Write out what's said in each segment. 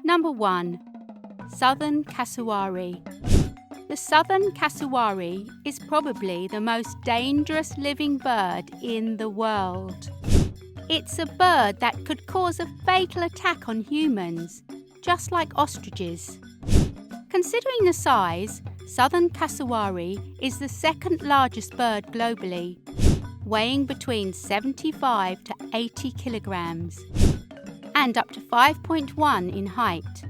Number 1. Southern cassowary. The southern cassowary is probably the most dangerous living bird in the world. It's a bird that could cause a fatal attack on humans, just like ostriches. Considering the size, southern cassowary is the second largest bird globally, weighing between 75 to 80 kilograms and up to 5.1 in height.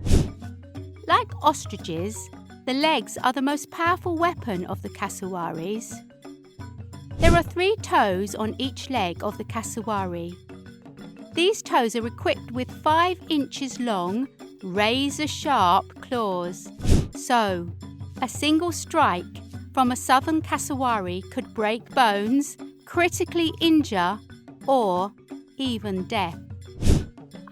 Like ostriches, the legs are the most powerful weapon of the cassowaries. There are 3 toes on each leg of the cassowary. These toes are equipped with 5 inches long, razor-sharp claws. So, a single strike from a southern cassowary could break bones, critically injure, or even death.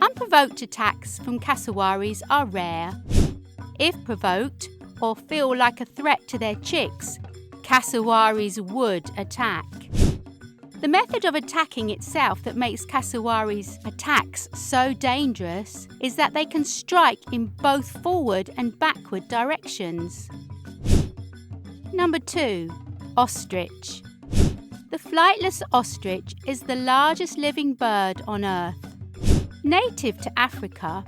Unprovoked attacks from cassowaries are rare. If provoked, or feel like a threat to their chicks, cassowaries would attack. The method of attacking itself that makes cassowaries' attacks so dangerous is that they can strike in both forward and backward directions. Number 2. Ostrich. The flightless ostrich is the largest living bird on Earth. Native to Africa,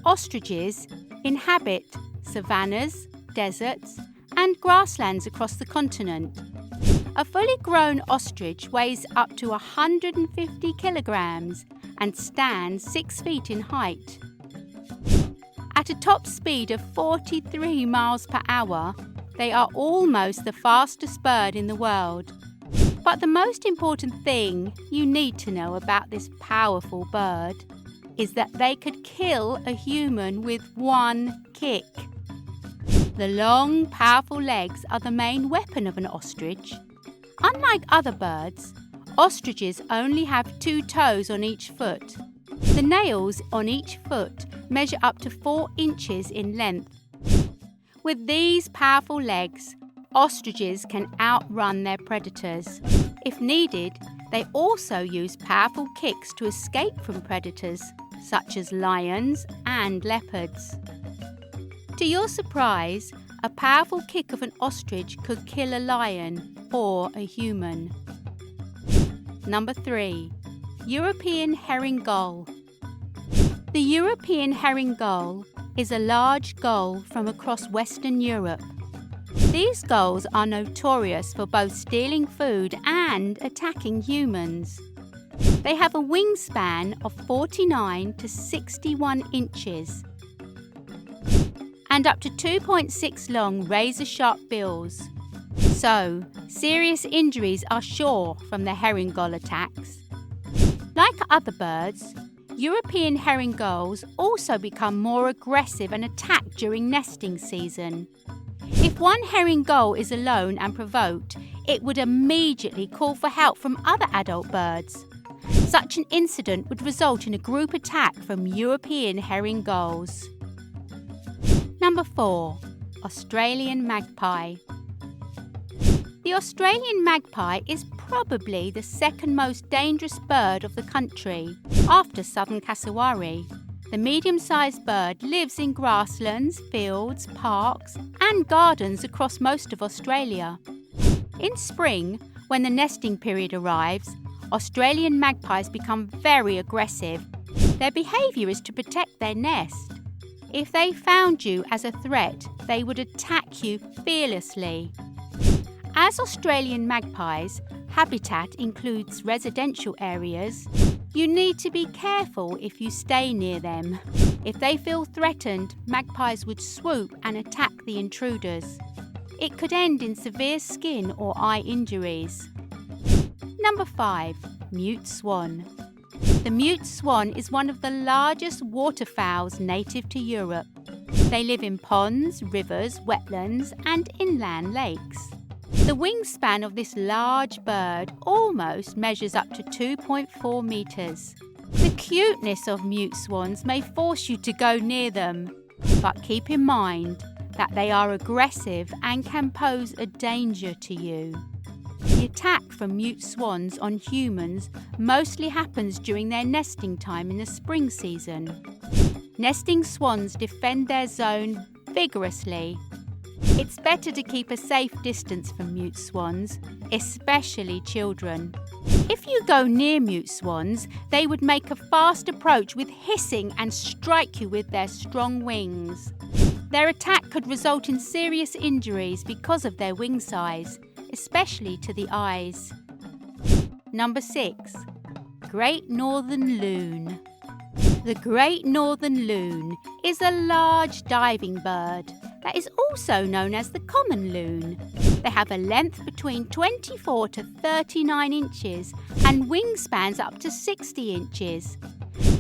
ostriches inhabit savannas, deserts, and grasslands across the continent. A fully grown ostrich weighs up to 150 kilograms and stands 6 feet in height. At a top speed of 43 miles per hour, they are almost the fastest bird in the world. But the most important thing you need to know about this powerful bird is that they could kill a human with one kick. The long, powerful legs are the main weapon of an ostrich. Unlike other birds, ostriches only have 2 toes on each foot. The nails on each foot measure up to 4 inches in length. With these powerful legs, ostriches can outrun their predators. If needed, they also use powerful kicks to escape from predators, such as lions and leopards. To your surprise, a powerful kick of an ostrich could kill a lion or a human. Number 3. European herring gull. The European herring gull is a large gull from across Western Europe. These gulls are notorious for both stealing food and attacking humans. They have a wingspan of 49 to 61 inches and up to 2.6 long razor-sharp bills. So, serious injuries are sure from the herring gull attacks. Like other birds, European herring gulls also become more aggressive and attack during nesting season. If one herring gull is alone and provoked, it would immediately call for help from other adult birds. Such an incident would result in a group attack from European herring gulls. Number 4. Australian magpie. The Australian magpie is probably the second most dangerous bird of the country, after southern cassowary. The medium-sized bird lives in grasslands, fields, parks, and gardens across most of Australia. In spring, when the nesting period arrives, Australian magpies become very aggressive. Their behaviour is to protect their nest. If they found you as a threat, they would attack you fearlessly. As Australian magpies' habitat includes residential areas, you need to be careful if you stay near them. If they feel threatened, magpies would swoop and attack the intruders. It could end in severe skin or eye injuries. Number 5. Mute swan. The mute swan is one of the largest waterfowls native to Europe. They live in ponds, rivers, wetlands, and inland lakes. The wingspan of this large bird almost measures up to 2.4 meters. The cuteness of mute swans may force you to go near them, but keep in mind that they are aggressive and can pose a danger to you. The attack from mute swans on humans mostly happens during their nesting time in the spring season. Nesting swans defend their zone vigorously. It's better to keep a safe distance from mute swans, especially children. If you go near mute swans, they would make a fast approach with hissing and strike you with their strong wings. Their attack could result in serious injuries because of their wing size, especially to the eyes. Number 6. Great Northern Loon. The Great Northern Loon is a large diving bird that is also known as the common loon. They have a length between 24 to 39 inches and wingspans up to 60 inches.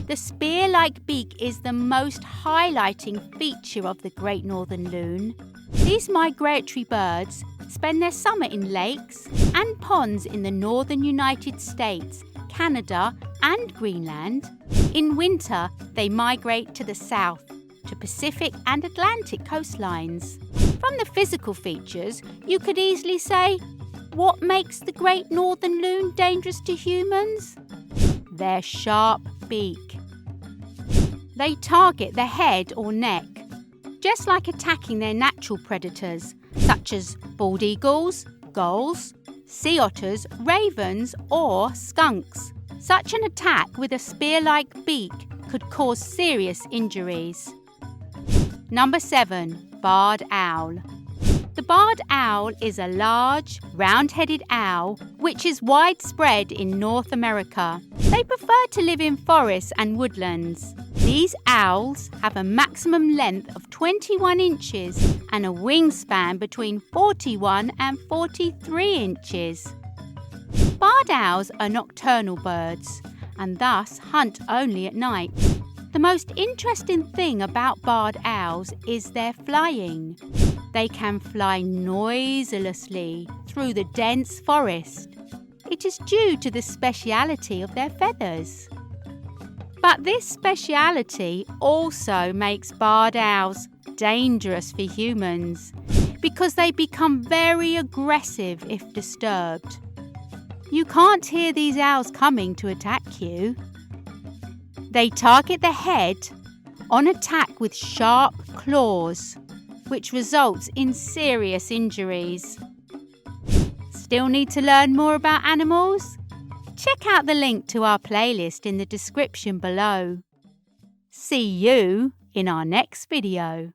The spear-like beak is the most highlighting feature of the Great Northern Loon. These migratory birds spend their summer in lakes and ponds in the northern United States, Canada and Greenland. In winter, they migrate to the south, to Pacific and Atlantic coastlines. From the physical features, you could easily say, what makes the Great Northern Loon dangerous to humans? Their sharp beak. They target the head or neck, just like attacking their natural predators, such as bald eagles, gulls, sea otters, ravens, or skunks. Such an attack with a spear-like beak could cause serious injuries. Number 7. Barred owl. The barred owl is a large, round-headed owl which is widespread in North America. They prefer to live in forests and woodlands. These owls have a maximum length of 21 inches and a wingspan between 41 and 43 inches. Barred owls are nocturnal birds and thus hunt only at night. The most interesting thing about barred owls is their flying. They can fly noiselessly through the dense forest. It is due to the speciality of their feathers. But this speciality also makes barred owls dangerous for humans because they become very aggressive if disturbed. You can't hear these owls coming to attack you. They target the head on attack with sharp claws, which results in serious injuries. Still need to learn more about animals? Check out the link to our playlist in the description below. See you in our next video.